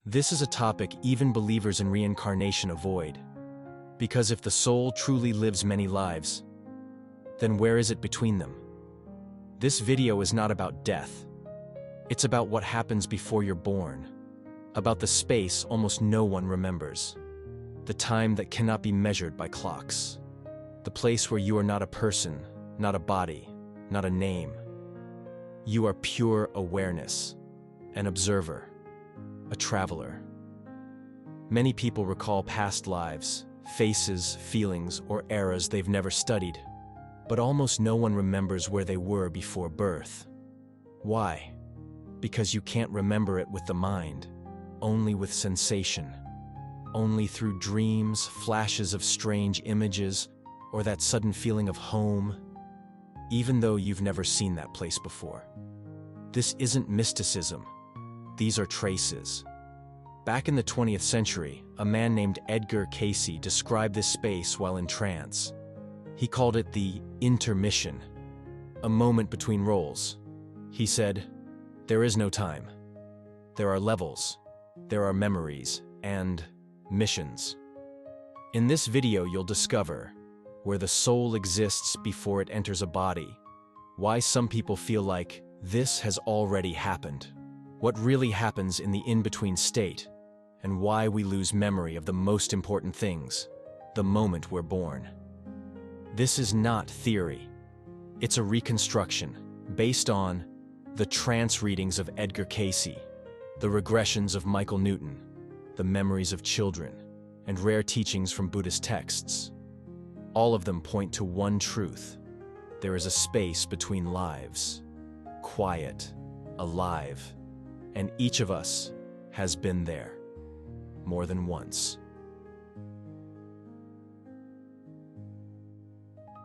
This is a topic even believers in reincarnation avoid. Because if the soul truly lives many lives, then where is it between them? This video is not about death. It's about what happens before you're born. About the space almost no one remembers. The time that cannot be measured by clocks. The place where you are not a person, not a body, not a name. You are pure awareness, an observer, a traveler. Many people recall past lives, faces, feelings, or eras they've never studied, but almost no one remembers where they were before birth. Why? Because you can't remember it with the mind, only with sensation, only through dreams, flashes of strange images, or that sudden feeling of home, even though you've never seen that place before. This isn't mysticism. These are traces. Back in the 20th century, a man named Edgar Cayce described this space while in trance. He called it the intermission, a moment between roles. He said, "There is no time. There are levels, there are memories, and missions." In this video, you'll discover where the soul exists before it enters a body, why some people feel like this has already happened, what really happens in the in-between state, and why we lose memory of the most important things, the moment we're born. This is not theory. It's a reconstruction based on the trance readings of Edgar Cayce, the regressions of Michael Newton, the memories of children, and rare teachings from Buddhist texts. All of them point to one truth. There is a space between lives, quiet, alive, and each of us has been there more than once.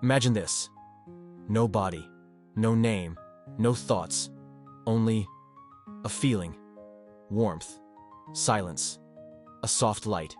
Imagine this. No body, no name, no thoughts, only a feeling, warmth, silence, a soft light,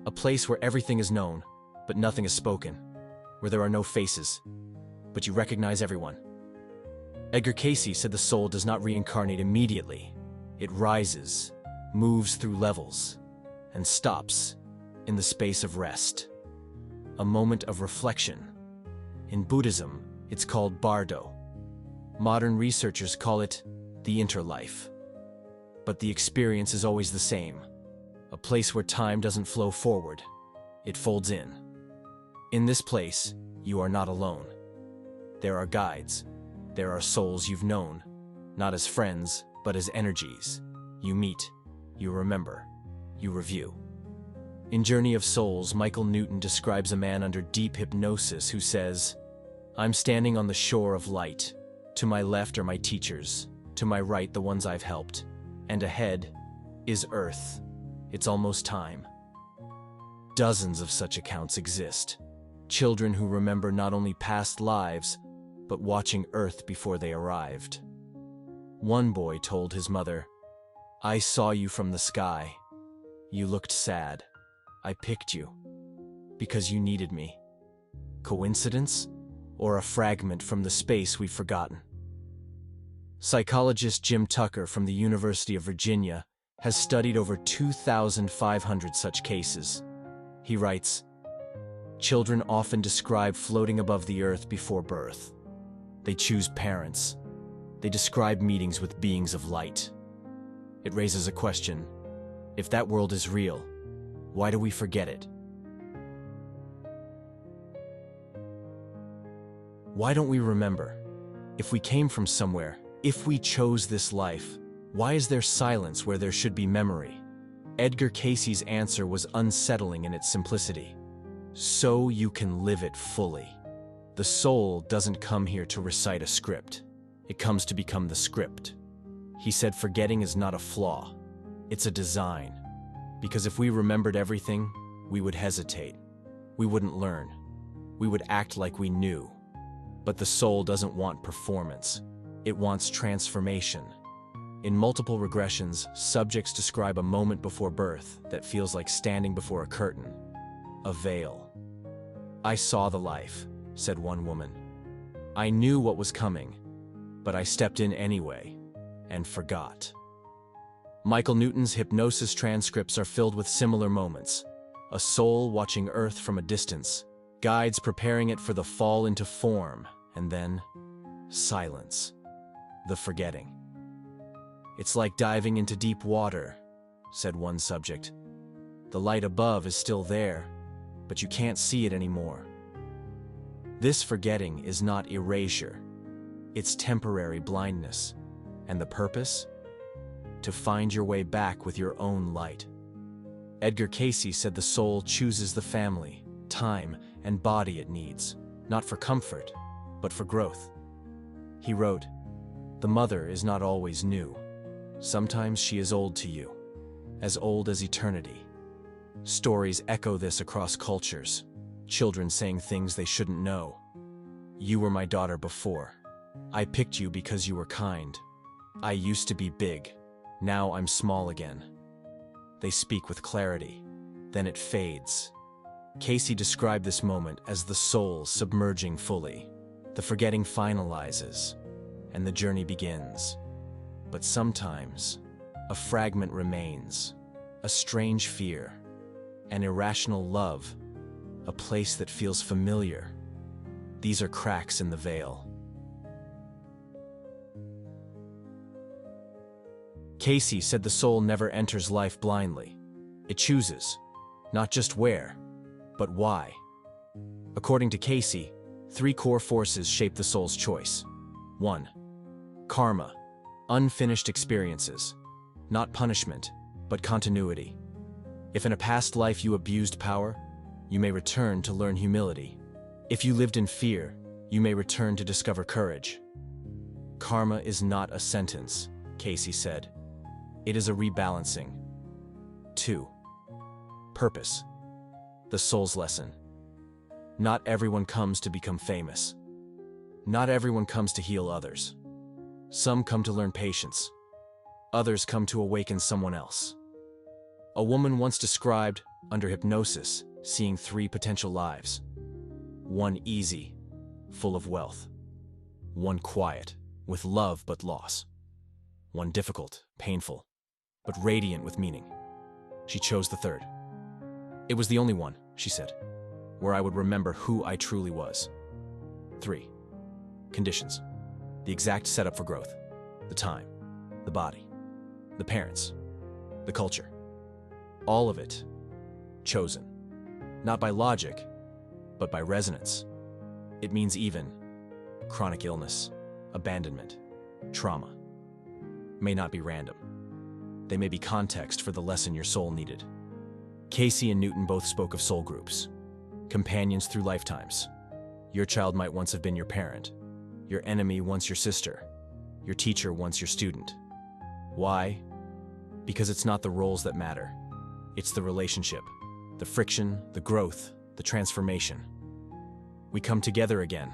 a place where everything is known, but nothing is spoken, where there are no faces, but you recognize everyone. Edgar Cayce said the soul does not reincarnate immediately. It rises, moves through levels, and stops in the space of rest, a moment of reflection. In Buddhism, it's called bardo. Modern researchers call it the interlife. But the experience is always the same, a place where time doesn't flow forward, it folds in. In this place, you are not alone. There are guides. There are souls you've known, not as friends, but as energies. You meet, you remember, you review. In Journey of Souls, Michael Newton describes a man under deep hypnosis who says, "I'm standing on the shore of light. To my left are my teachers, to my right the ones I've helped, and ahead is Earth. It's almost time." Dozens of such accounts exist. Children who remember not only past lives, but watching Earth before they arrived. One boy told his mother, "I saw you from the sky. You looked sad. I picked you because you needed me." Coincidence? Or a fragment from the space we've forgotten? Psychologist Jim Tucker from the University of Virginia has studied over 2,500 such cases. He writes, "Children often describe floating above the earth before birth. They choose parents. They describe meetings with beings of light." It raises a question. If that world is real, why do we forget it? Why don't we remember? If we came from somewhere, if we chose this life, why is there silence where there should be memory? Edgar Cayce's answer was unsettling in its simplicity. So you can live it fully. The soul doesn't come here to recite a script. It comes to become the script. He said forgetting is not a flaw. It's a design. Because if we remembered everything, we would hesitate. We wouldn't learn. We would act like we knew. But the soul doesn't want performance. It wants transformation. In multiple regressions, subjects describe a moment before birth that feels like standing before a curtain, a veil. "I saw the life," said one woman. "I knew what was coming, but I stepped in anyway and forgot." Michael Newton's hypnosis transcripts are filled with similar moments. A soul watching Earth from a distance, guides preparing it for the fall into form, and then silence. The forgetting. "It's like diving into deep water," said one subject. "The light above is still there, but you can't see it anymore." This forgetting is not erasure. It's temporary blindness. And the purpose? To find your way back with your own light. Edgar Cayce said the soul chooses the family, time, and body it needs, not for comfort, but for growth. He wrote, "The mother is not always new. Sometimes she is old to you, as old as eternity." Stories echo this across cultures, children saying things they shouldn't know. "You were my daughter before. I picked you because you were kind. I used to be big. Now I'm small again." They speak with clarity. Then it fades. Cayce described this moment as the soul submerging fully. The forgetting finalizes, and the journey begins. But sometimes, a fragment remains, a strange fear, an irrational love, a place that feels familiar. These are cracks in the veil. Cayce said the soul never enters life blindly. It chooses, not just where, but why. According to Cayce, 3 core forces shape the soul's choice. 1. Karma, unfinished experiences, not punishment, but continuity. If in a past life you abused power, you may return to learn humility. If you lived in fear, you may return to discover courage. Karma is not a sentence, Cayce said. It is a rebalancing. 2. Purpose, the soul's lesson. Not everyone comes to become famous. Not everyone comes to heal others. Some come to learn patience. Others come to awaken someone else. A woman once described, under hypnosis, seeing 3 potential lives. 1 easy, full of wealth. 1 quiet, with love but loss. 1 difficult, painful, but radiant with meaning. She chose the 3rd. "It was the only one," she said, "where I would remember who I truly was." 3. Conditions. The exact setup for growth. The time, the body, the parents, the culture. All of it chosen. Not by logic, but by resonance. It means even chronic illness, abandonment, trauma may not be random. They may be context for the lesson your soul needed. Cayce and Newton both spoke of soul groups, companions through lifetimes. Your child might once have been your parent, your enemy once your sister, your teacher once your student. Why? Because it's not the roles that matter. It's the relationship, the friction, the growth, the transformation. "We come together again,"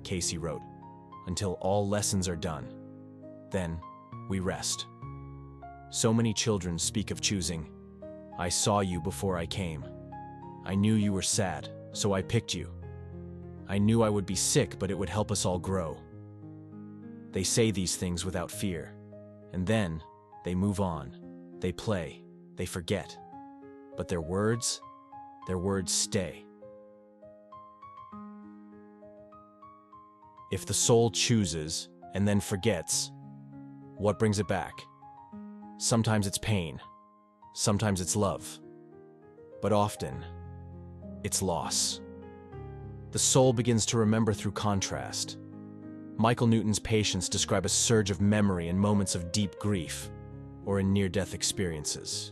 Cayce wrote, "until all lessons are done. Then we rest." So many children speak of choosing. "I saw you before I came. I knew you were sad, so I picked you. I knew I would be sick, but it would help us all grow." They say these things without fear, and then they move on. They play, they forget. But their words stay. If the soul chooses and then forgets, what brings it back? Sometimes it's pain, sometimes it's love, but often it's loss. The soul begins to remember through contrast. Michael Newton's patients describe a surge of memory in moments of deep grief or in near-death experiences.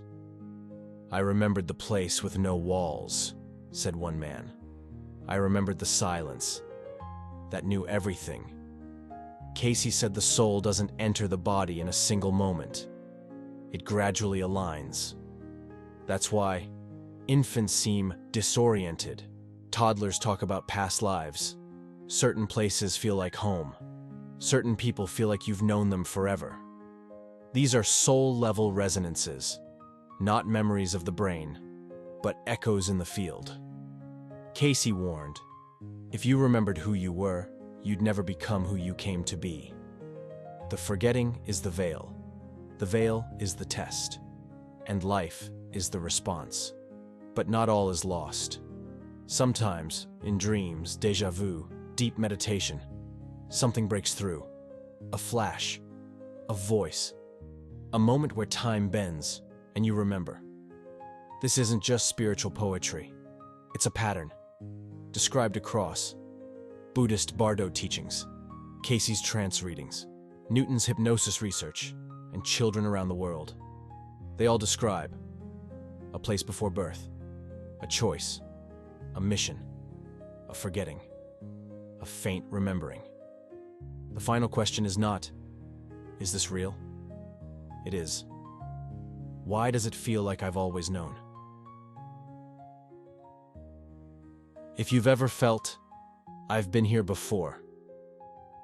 "I remembered the place with no walls," said one man. "I remembered the silence that knew everything." Cayce said the soul doesn't enter the body in a single moment. It gradually aligns. That's why infants seem disoriented. Toddlers talk about past lives. Certain places feel like home. Certain people feel like you've known them forever. These are soul-level resonances, not memories of the brain, but echoes in the field. Cayce warned, if you remembered who you were, you'd never become who you came to be. The forgetting is the veil. The veil is the test, and life is the response. But not all is lost. Sometimes, in dreams, déjà vu, deep meditation, something breaks through. A flash, a voice, a moment where time bends, and you remember. This isn't just spiritual poetry. It's a pattern, described across Buddhist bardo teachings, Cayce's trance readings, Newton's hypnosis research, and children around the world. They all describe a place before birth, a choice, a mission, a forgetting, a faint remembering. The final question is not, is this real? It is. Why does it feel like I've always known? If you've ever felt, I've been here before,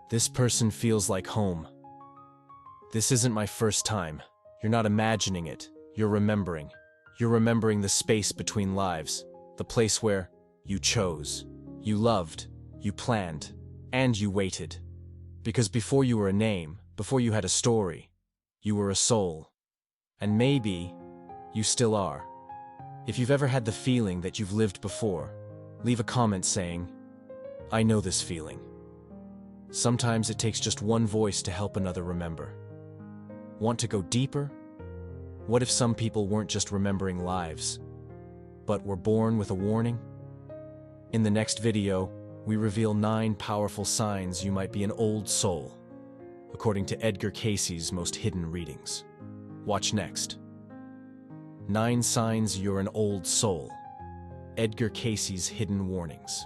this person feels like home. This isn't my first time. You're not imagining it, you're remembering. You're remembering the space between lives, the place where you chose, you loved, you planned, and you waited. Because before you were a name, before you had a story, you were a soul. And maybe you still are. If you've ever had the feeling that you've lived before, leave a comment saying, I know this feeling. Sometimes it takes just one voice to help another remember. Want to go deeper? What if some people weren't just remembering lives, but were born with a warning? In the next video, we reveal 9 powerful signs you might be an old soul, according to Edgar Cayce's most hidden readings. Watch next. 9 signs you're an old soul. Edgar Cayce's hidden warnings.